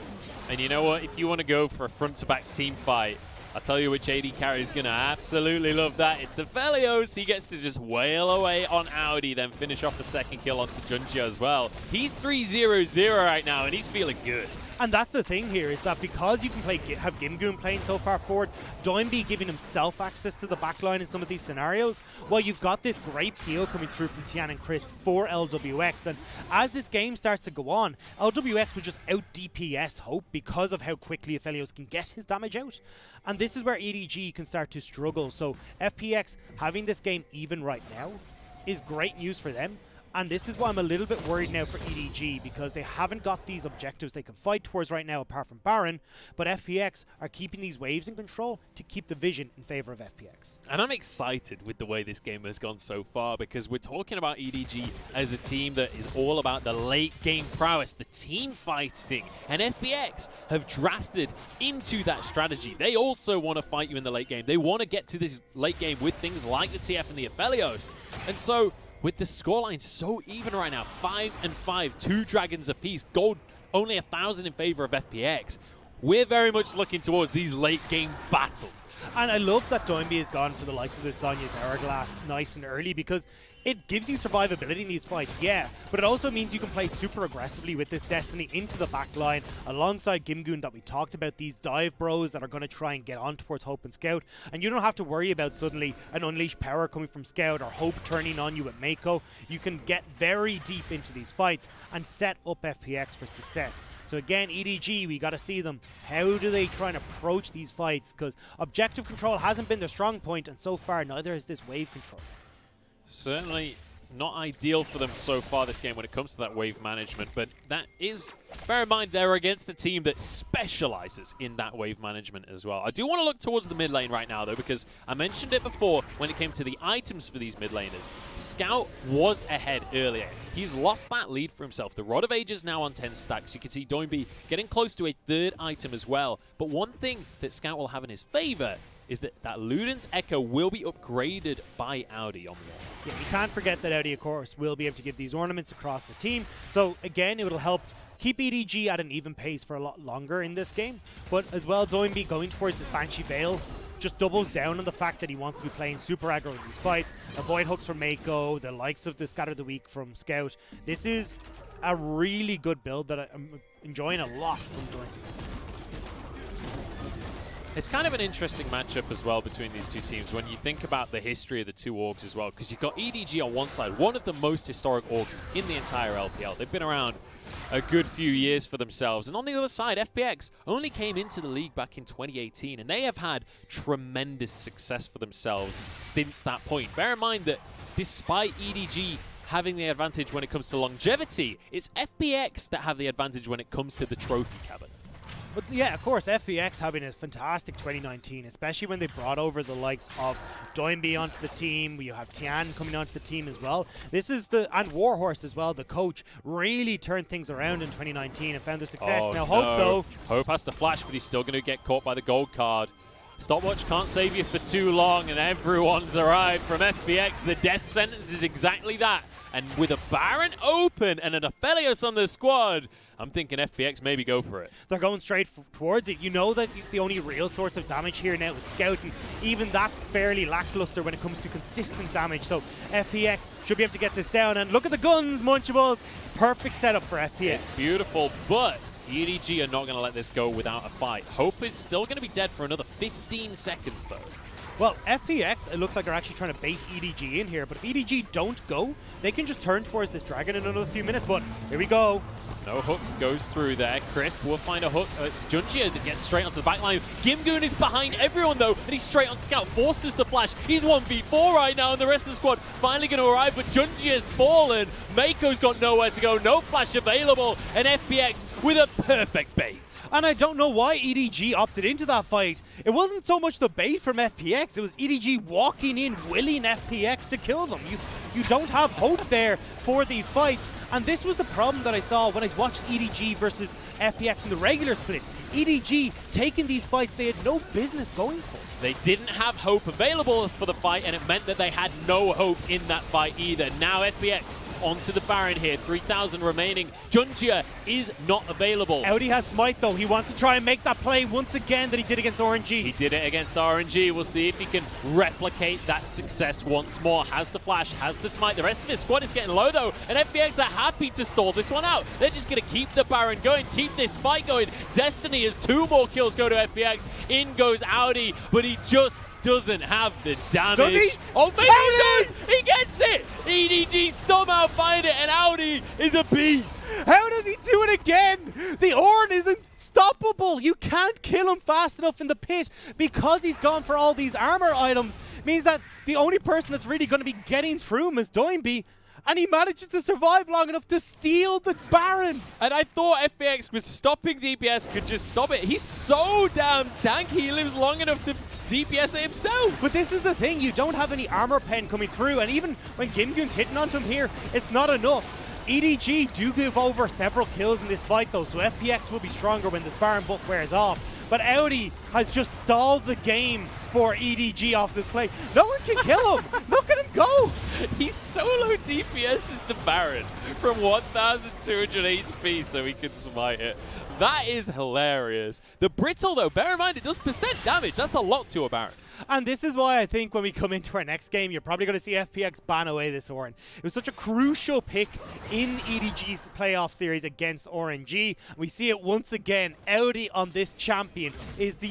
And you know what? If you want to go for a front-to-back team fight, I'll tell you which AD carry is going to absolutely love that. It's Aphelios. He gets to just wail away on Aodi, then finish off the second kill onto Junjia as well. He's 3-0-0 right now, and he's feeling good. And that's the thing here, is that because you can have Gimgoon playing so far forward, Doinb giving himself access to the backline in some of these scenarios, well, you've got this great peel coming through from Tian and Chris for Lwx. And as this game starts to go on, Lwx will just out DPS Hope because of how quickly Aphelios can get his damage out. And this is where EDG can start to struggle. So FPX having this game even right now is great news for them. And this is why I'm a little bit worried now for EDG, because they haven't got these objectives they can fight towards right now apart from Baron, but FPX are keeping these waves in control to keep the vision in favor of FPX. And I'm excited with the way this game has gone so far, because we're talking about EDG as a team that is all about the late game prowess, the team fighting, and FPX have drafted into that strategy. They also want to fight you in the late game. They want to get to this late game with things like the TF and the Aphelios. And so with the scoreline so even right now, 5-5, 2 dragons apiece, gold only 1,000 in favor of FPX. We're very much looking towards these late game battles. And I love that Doinb has gone for the likes of the Sonya's Hourglass nice and early, because it gives you survivability in these fights, yeah, but it also means you can play super aggressively with this Destiny into the back line alongside Gimgoon that we talked about, these dive bros that are going to try and get on towards Hope and Scout, and you don't have to worry about suddenly an unleashed power coming from Scout or Hope turning on you with Meiko. You can get very deep into these fights and set up FPX for success. So again, EDG, we got to see them. How do they try and approach these fights? Because objective control hasn't been their strong point, and so far neither has this wave control. Certainly not ideal for them so far this game when it comes to that wave management, but that is, bear in mind, they're against a team that specializes in that wave management as well. I do want to look towards the mid lane right now, though, because I mentioned it before when it came to the items for these mid laners. Scout was ahead earlier. He's lost that lead for himself. The Rod of Age is now on 10 stacks. You can see Doinb getting close to a 3rd item as well. But one thing that Scout will have in his favor is that Luden's Echo will be upgraded by Aodi on the wall. Yeah, you can't forget that Aodi, of course, will be able to give these ornaments across the team. So, again, it will help keep EDG at an even pace for a lot longer in this game. But as well, Doinb going towards this Banshee Veil just doubles down on the fact that he wants to be playing super aggro in these fights. Avoid hooks from Meiko, the likes of the Scatter the Weak from Scout. This is a really good build that I'm enjoying a lot from Doinb. It's kind of an interesting matchup as well between these two teams when you think about the history of the two orgs as well, because you've got EDG on one side, one of the most historic orgs in the entire LPL. They've been around a good few years for themselves. And on the other side, FPX only came into the league back in 2018, and they have had tremendous success for themselves since that point. Bear in mind that despite EDG having the advantage when it comes to longevity, it's FPX that have the advantage when it comes to the trophy cabinet. But yeah, of course, FPX having a fantastic 2019, especially when they brought over the likes of Doinb onto the team. You have Tian coming onto the team as well. This is and Warhorse as well, the coach, really turned things around in 2019 and found their success. Oh, now, Hope, though. Hope has to flash, but he's still going to get caught by the gold card. Stopwatch can't save you for too long, and everyone's arrived from FPX. The death sentence is exactly that. And with a Baron open and an Aphelios on the squad, I'm thinking FPX maybe go for it. They're going straight towards it. You know that the only real source of damage here now is scouting. Even that's fairly lackluster when it comes to consistent damage. So FPX should be able to get this down. And look at the guns, Munchables. Perfect setup for FPX. It's beautiful, but EDG are not going to let this go without a fight. Hope is still going to be dead for another 15 seconds, though. Well, FPX, it looks like they're actually trying to bait EDG in here, but if EDG don't go, they can just turn towards this dragon in another few minutes, but here we go. No hook goes through there. Crisp will find a hook. It's Junjia that gets straight onto the back line. Gimgoon is behind everyone, though, and he's straight on scout. Forces the flash. He's 1v4 right now, and the rest of the squad finally going to arrive, but Junjia's fallen. Meiko's got nowhere to go. No flash available, and FPX with a perfect bait. And I don't know why EDG opted into that fight. It wasn't so much the bait from FPX. It was EDG walking in, willing FPX to kill them. You don't have hope there for these fights. And this was the problem that I saw when I watched EDG versus FPX in the regular split. EDG taking these fights they had no business going for. They didn't have hope available for the fight, and it meant that they had no hope in that fight either. Now FPX onto the Baron here, 3,000 remaining. Junjia is not available. Aodi has Smite though. He wants to try and make that play once again that he did against Ornn. He did it against RNG. We'll see if he can replicate that success once more. Has the flash, has the Smite. The rest of his squad is getting low though, and FPX are happy to stall this one out. They're just going to keep the Baron going, keep this fight going. Destiny has 2 more kills go to FPX. In goes Aodi, but he just doesn't have the damage. Does he? Oh, maybe he does! He gets it! EDG somehow find it, and Aodi is a beast. How does he do it again? The Ornn is unstoppable. You can't kill him fast enough in the pit because he's gone for all these armor items. Means that the only person that's really going to be getting through him is Doinb. And he manages to survive long enough to steal the Baron. And I thought FPX was stopping DPS, could just stop it. He's so damn tanky, he lives long enough to DPS it himself. But this is the thing, you don't have any armor pen coming through, and even when Gimgoon's hitting onto him here, it's not enough. EDG do give over several kills in this fight though, so FPX will be stronger when this Baron buff wears off. But Aodi has just stalled the game for EDG off this play. No one can kill him. Look at him go. He solo DPS's the Baron from 1,200 HP so he can smite it. That is hilarious. The Brittle though, bear in mind it does % damage. That's a lot to a Baron. And this is why I think when we come into our next game, you're probably going to see FPX ban away this Ornn. It was such a crucial pick in EDG's playoff series against RNG. We see it once again. Aodi on this champion is the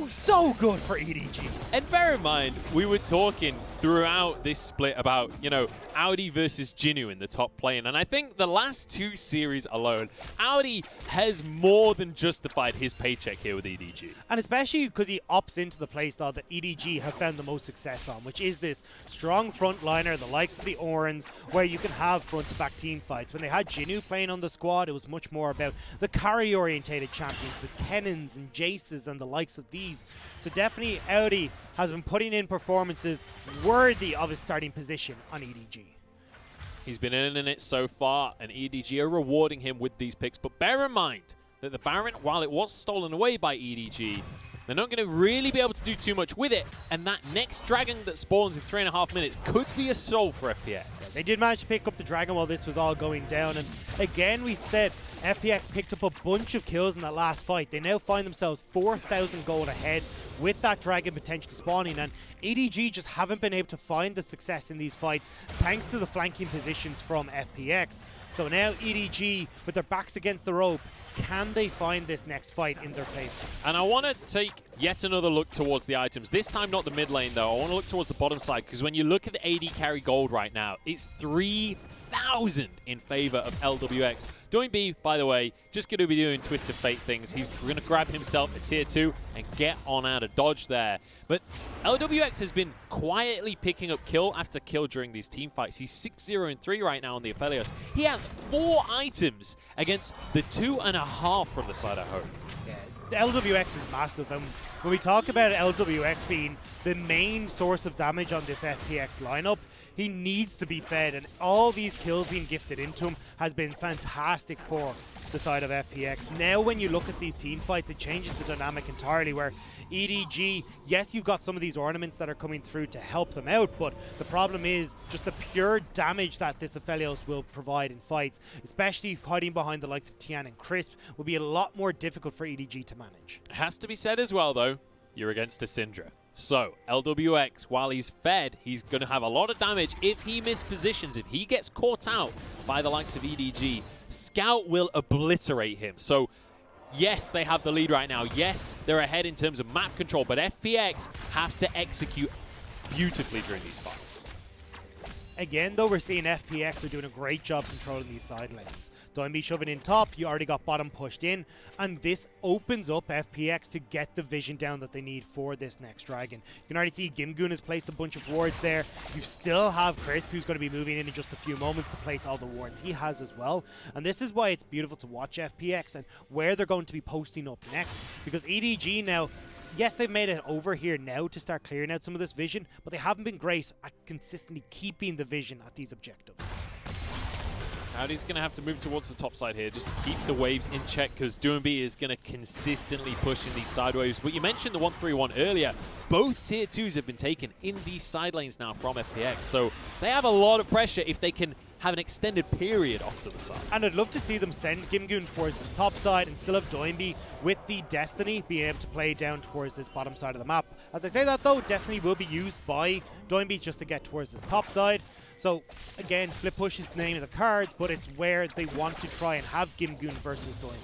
so good for EDG. And bear in mind, we were talking throughout this split about, you know, Aodi versus Jinnu in the top lane. And I think the last 2 series alone, Aodi has more than justified his paycheck here with EDG. And especially because he opts into the playstyle that EDG have found the most success on, which is this strong frontliner, the likes of the Ornns, where you can have front-to-back team fights. When they had Jinnu playing on the squad, it was much more about the carry-orientated champions with Kennons and Jaces and the likes of these. So definitely Aodi has been putting in performances worthy of his starting position on EDG. He's been earning it so far, and EDG are rewarding him with these picks. But bear in mind that the Baron, while it was stolen away by EDG, they're not going to really be able to do too much with it, and that next dragon that spawns in 3.5 minutes could be a stall for FPX. Yeah, they did manage to pick up the dragon while this was all going down, and again we said FPX picked up a bunch of kills in that last fight. They now find themselves 4,000 gold ahead with that dragon potentially spawning, and EDG just haven't been able to find the success in these fights thanks to the flanking positions from FPX. So now EDG, with their backs against the rope, can they find this next fight in their favor? And I want to take yet another look towards the items. This time not the mid lane though. I want to look towards the bottom side, because when you look at the AD carry gold right now, it's 3,000 in favor of Lwx. Doinb, by the way, just going to be doing Twisted Fate things. He's going to grab himself a tier 2 and get on out of dodge there. But Lwx has been quietly picking up kill after kill during these team fights. He's 6-0-3 right now on the Aphelios. He has 4 items against the 2.5 from the side of home. Yeah, the Lwx is massive, and when we talk about Lwx being the main source of damage on this FPX lineup, He needs to be fed, and all these kills being gifted into him has been fantastic for the side of FPX. Now when you look at these team fights, it changes the dynamic entirely, where EDG, yes, you've got some of these ornaments that are coming through to help them out, but the problem is just the pure damage that this Aphelios will provide in fights, especially hiding behind the likes of Tian and Crisp, will be a lot more difficult for EDG to manage. It has to be said as well, though, you're against a Syndra. So, Lwx, while he's fed, he's going to have a lot of damage if he mispositions, if he gets caught out by the likes of EDG. Scout will obliterate him. So, yes, they have the lead right now. Yes, they're ahead in terms of map control, but FPX have to execute beautifully during these fights. Again, though, we're seeing FPX are doing a great job controlling these side lanes. Doinb shoving in top, you already got bottom pushed in, and this opens up FPX to get the vision down that they need for this next dragon. You can already see Gimgoon has placed a bunch of wards there. You still have Crisp, who's going to be moving in just a few moments to place all the wards he has as well. And this is why it's beautiful to watch FPX and where they're going to be posting up next, because EDG now, yes, they've made it over here now to start clearing out some of this vision, but they haven't been great at consistently keeping the vision at these objectives. Aodi's going to have to move towards the top side here just to keep the waves in check, because Doinb is going to consistently push in these side waves. But you mentioned the 1-3-1 earlier. Both tier 2s have been taken in these side lanes now from FPX, so they have a lot of pressure if they can have an extended period off to the side. And I'd love to see them send Gimgoon towards this top side and still have Doinb with the Destiny being able to play down towards this bottom side of the map. As I say that though, Destiny will be used by Doinb just to get towards this top side. So again, split push is the name of the cards, but it's where they want to try and have Gimgoon versus Doinb.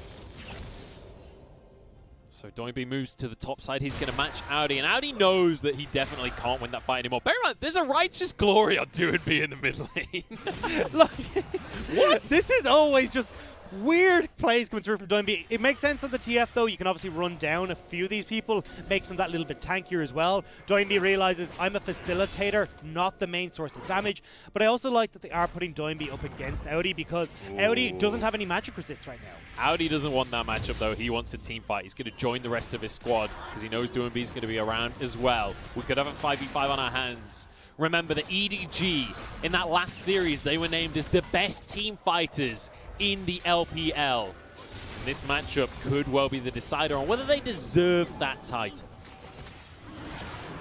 So Doinb moves to the top side. He's going to match Aodi, and Aodi knows that he definitely can't win that fight anymore. Bear in mind, there's a righteous glory on Doinb in the mid lane. Look, what? This is always just weird plays coming through from Doinb. It makes sense on the TF though. You can obviously run down a few of these people, makes them that little bit tankier as well. Doinb realizes I'm a facilitator, not the main source of damage. But I also like that they are putting Doinb up against Aodi, because Aodi doesn't have any magic resist right now. Aodi doesn't want that matchup though. He wants a team fight. He's going to join the rest of his squad because he knows Doinb is going to be around as well. We could have a 5v5 on our hands. Remember the EDG in that last series, they were named as the best team fighters in the LPL. This matchup could well be the decider on whether they deserve that title.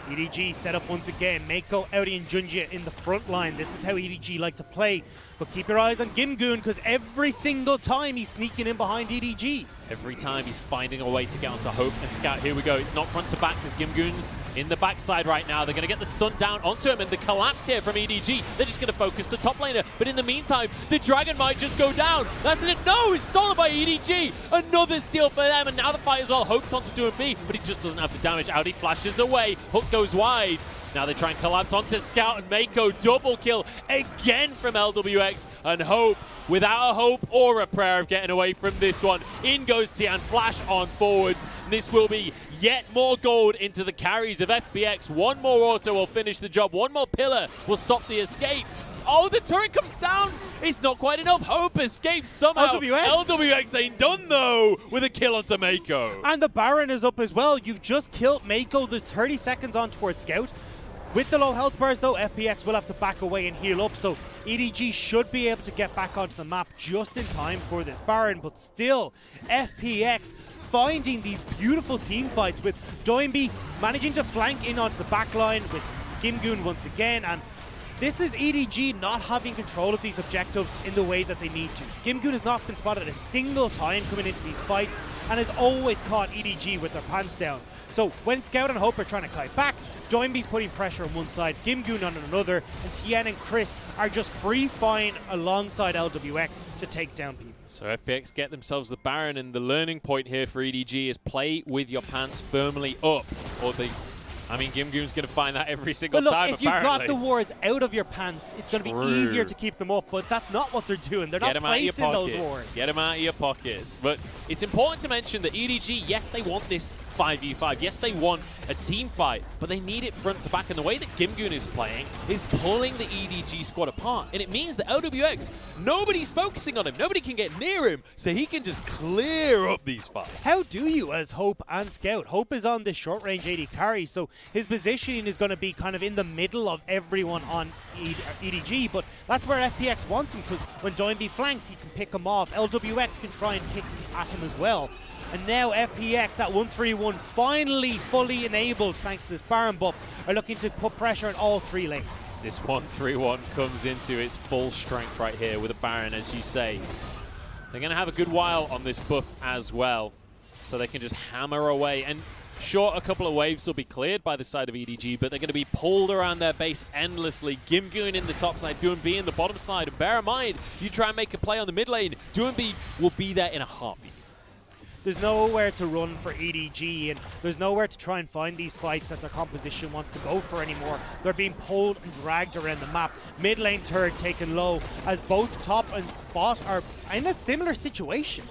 EDG set up once again. Meiko, Aodi, and Junjia in the front line. This is how EDG like to play. But keep your eyes on Gimgoon, because every single time he's sneaking in behind EDG. Every time he's finding a way to get onto Hope and Scout. Here we go. It's not front to back because Gimgoon's in the backside right now. They're going to get the stunt down onto him, and the collapse here from EDG. They're just going to focus the top laner. But in the meantime, the dragon might just go down. That's it. No, it's stolen by EDG. Another steal for them, and now the fight as well. Hope's onto Doinb, but he just doesn't have the damage. Aodi flashes away. Hook goes wide. Now they try and collapse onto Scout, and Meiko double kill again from Lwx, and Hope without a hope or a prayer of getting away from this one. In goes Tian, flash on forwards. This will be yet more gold into the carries of FPX. One more auto will finish the job. One more pillar will stop the escape. Oh, the turret comes down. It's not quite enough. Hope escapes somehow. Lwx ain't done, though, with a kill onto Meiko. And the Baron is up as well. You've just killed Meiko. There's 30 seconds on towards Scout. With the low health bars, though, FPX will have to back away and heal up, so EDG should be able to get back onto the map just in time for this Baron. But still, FPX finding these beautiful team fights, with Doinb managing to flank in onto the back line with Gimgoon once again, and this is EDG not having control of these objectives in the way that they need to. Gimgoon has not been spotted a single time coming into these fights, and has always caught EDG with their pants down. So when Scout and Hope are trying to kite back, Doinb's putting pressure on one side, Gimgoon on another, and Tian and Chris are just free-flying alongside Lwx to take down people. So FPX get themselves the Baron, and the learning point here for EDG is play with your pants firmly up, or Gimgoon's going to find that every single time, if you've got the wards out of your pants, it's going to be easier to keep them up, but that's not what they're doing. They're not placing those wards. Get them out of your pockets. But it's important to mention that EDG, yes, they want this 5v5. Yes, they won a team fight, but they need it front to back. And the way that Gimgoon is playing is pulling the EDG squad apart. And it means that Lwx, nobody's focusing on him. Nobody can get near him, so he can just clear up these fights. How do you as Hope and Scout? Hope is on this short range AD carry, so his positioning is going to be kind of in the middle of everyone on EDG, but that's where FPX wants him, because when Doinb flanks, he can pick him off. Lwx can try and pick at him as well. And now FPX, that 1-3-1, finally fully enabled thanks to this Baron buff, are looking to put pressure on all 3 lanes. This 1-3-1 comes into its full strength right here with a Baron, as you say. They're going to have a good while on this buff as well, so they can just hammer away. And sure, a couple of waves will be cleared by the side of EDG, but they're going to be pulled around their base endlessly. Gimgoon in the top side, Doinb in the bottom side. And bear in mind, you try and make a play on the mid lane, Doinb will be there in a heartbeat. There's nowhere to run for EDG, and there's nowhere to try and find these fights that their composition wants to go for anymore. They're being pulled and dragged around the map. Mid lane turret taken low, as both top and bot are in a similar situation.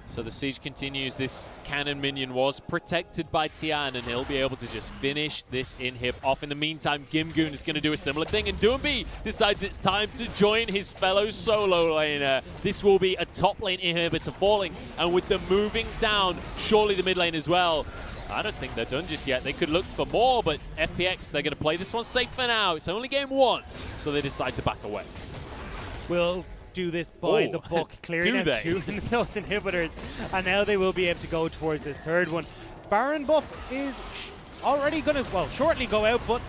So the siege continues. This cannon minion was protected by Tian, and he'll be able to just finish this inhib off. In the meantime, Gimgoon is going to do a similar thing, and Doinb decides it's time to join his fellow solo laner. This will be a top lane inhibitor falling, and with them moving down, surely the mid lane as well. I don't think they're done just yet. They could look for more, but FPX, they're going to play this one safe for now. It's only game 1, so they decide to back away. Will do this by the book, clearing out 2 of those inhibitors, and now they will be able to go towards this 3rd one. Baron buff is already going to, well, shortly go out, but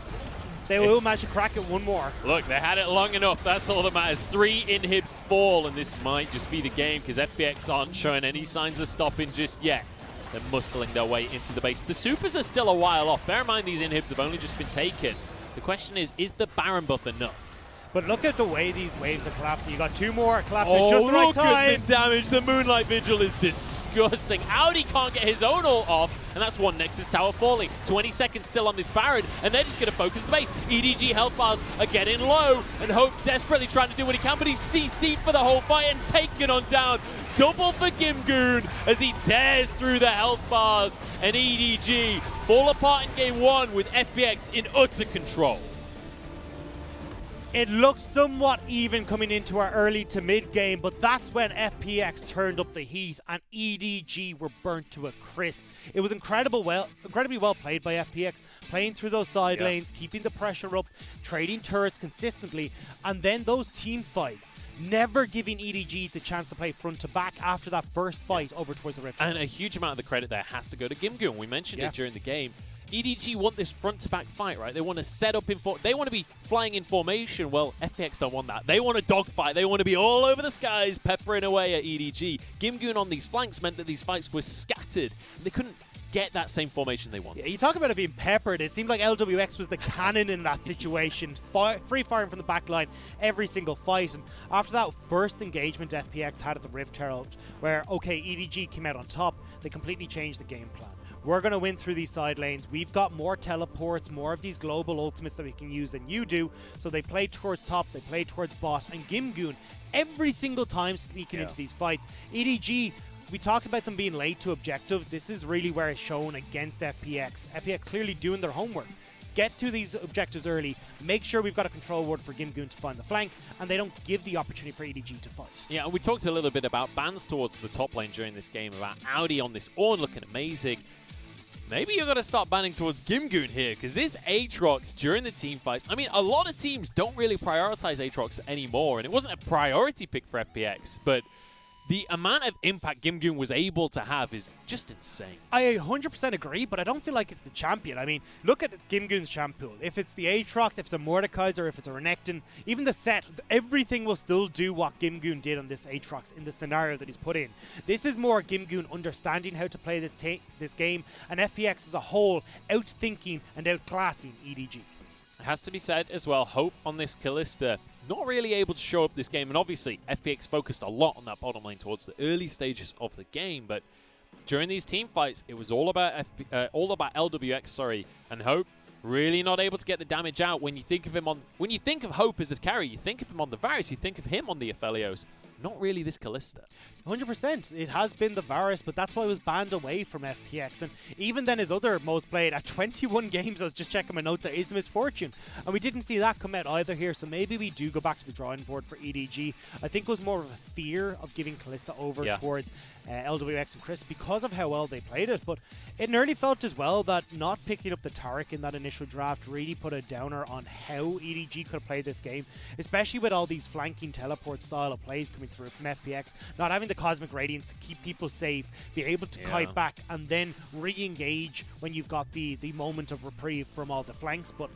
they will manage to crack it one more. Look, they had it long enough. That's all that matters. 3 inhibs fall, and this might just be the game, because FPX aren't showing any signs of stopping just yet. They're muscling their way into the base. The supers are still a while off. Bear in mind, these inhibs have only just been taken. The question is the Baron buff enough? But look at the way these waves are collapsing. You got 2 more collapsing at just the right time. Look at the damage. The Moonlight Vigil is disgusting. Aodi can't get his own ult off, and that's one Nexus Tower falling. 20 seconds still on this Baron, and they're just going to focus the base. EDG health bars are getting low, and Hope desperately trying to do what he can, but he's CC'd for the whole fight and taken on down. Double for Gimgoon as he tears through the health bars, and EDG fall apart in game 1 with FPX in utter control. It looked somewhat even coming into our early to mid game, but that's when FPX turned up the heat and EDG were burnt to a crisp. It was incredibly well played by FPX, playing through those side lanes, keeping the pressure up, trading turrets consistently, and then those team fights, never giving EDG the chance to play front to back after that first fight over towards the Rift. And a huge amount of the credit there has to go to Gimgoon. We mentioned it during the game. EDG want this front-to-back fight, right? They want to set up in they want to be flying in formation. Well, FPX don't want that. They want a dogfight. They want to be all over the skies, peppering away at EDG. Gimgoon on these flanks meant that these fights were scattered. They couldn't get that same formation they wanted. Yeah, you talk about it being peppered. It seemed like Lwx was the cannon in that situation, free firing from the back line every single fight. And after that first engagement FPX had at the Rift Herald, where, okay, EDG came out on top, they completely changed the game plan. We're going to win through these side lanes. We've got more teleports, more of these global ultimates that we can use than you do. So they play towards top, they play towards boss, and Gimgoon every single time sneaking into these fights. EDG, we talked about them being late to objectives. This is really where it's shown against FPX. FPX clearly doing their homework. Get to these objectives early, make sure we've got a control ward for Gimgoon to find the flank, and they don't give the opportunity for EDG to fight. Yeah, and we talked a little bit about bans towards the top lane during this game, about Aodi on this Ornn looking amazing. Maybe you're going to start banning towards Gimgoon here, because this Aatrox during the team fights, I mean, a lot of teams don't really prioritize Aatrox anymore, and it wasn't a priority pick for FPX, but the amount of impact Gimgoon was able to have is just insane. I 100% agree, but I don't feel like it's the champion. I mean, look at Gimgoon's champ pool. If it's the Aatrox, if it's a Mordekaiser, if it's a Renekton, even the set, everything will still do what Gimgoon did on this Aatrox in the scenario that he's put in. This is more Gimgoon understanding how to play this game, and FPX as a whole outthinking and outclassing EDG. It has to be said as well, Hope on this Kalista, not really able to show up this game, and obviously FPX focused a lot on that bottom lane towards the early stages of the game, but during these team fights, it was all about Lwx, and Hope really not able to get the damage out. When you think of him when you think of Hope as a carry, you think of him on the Varus, you think of him on the Aphelios, not really this Kalista. 100%. It has been the Varus, but that's why it was banned away from FPX. And even then, his other most played at 21 games, I was just checking my notes there, is the Misfortune. And we didn't see that come out either here, so maybe we do go back to the drawing board for EDG. I think it was more of a fear of giving Kalista over towards Lwx and Chris because of how well they played it. But it nearly felt as well that not picking up the Taric in that initial draft really put a downer on how EDG could have played this game, especially with all these flanking teleport style of plays coming through from FPX, not having the Cosmic Radiance to keep people safe, be able to kite back and then re-engage when you've got the moment of reprieve from all the flanks. But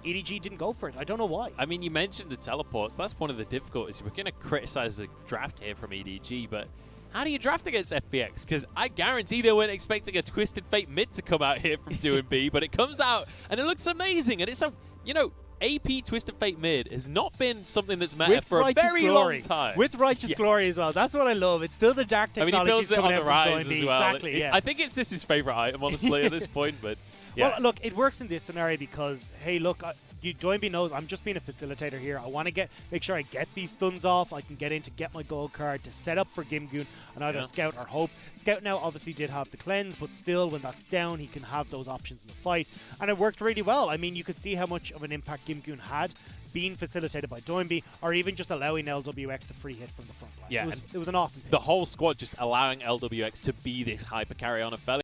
EDG didn't go for it. I don't know why. I mean, you mentioned the teleports. That's one of the difficulties. We're going to criticize the draft here from EDG, but how do you draft against FPX? Because I guarantee they weren't expecting a Twisted Fate mid to come out here from Doinb, but it comes out and it looks amazing. And it's a, you know, AP Twisted Fate mid has not been something that's meta for a very long time. With Righteous Glory as well. That's what I love. It's still the dark technology. I mean, he builds it on the rise as well. Exactly, I think it's just his favorite item, honestly, at this point. But well, look, it works in this scenario because, hey, look, Doinb knows I'm just being a facilitator here. I want to make sure I get these stuns off. I can get in to get my gold card to set up for Gimgoon on either Scout or Hope. Scout now obviously did have the cleanse, but still, when that's down, he can have those options in the fight. And it worked really well. I mean, you could see how much of an impact Gimgoon had being facilitated by Doinb, or even just allowing Lwx to free hit from the front line. Yeah, it was an awesome pick. The whole squad just allowing Lwx to be this hyper carry on Aphelios.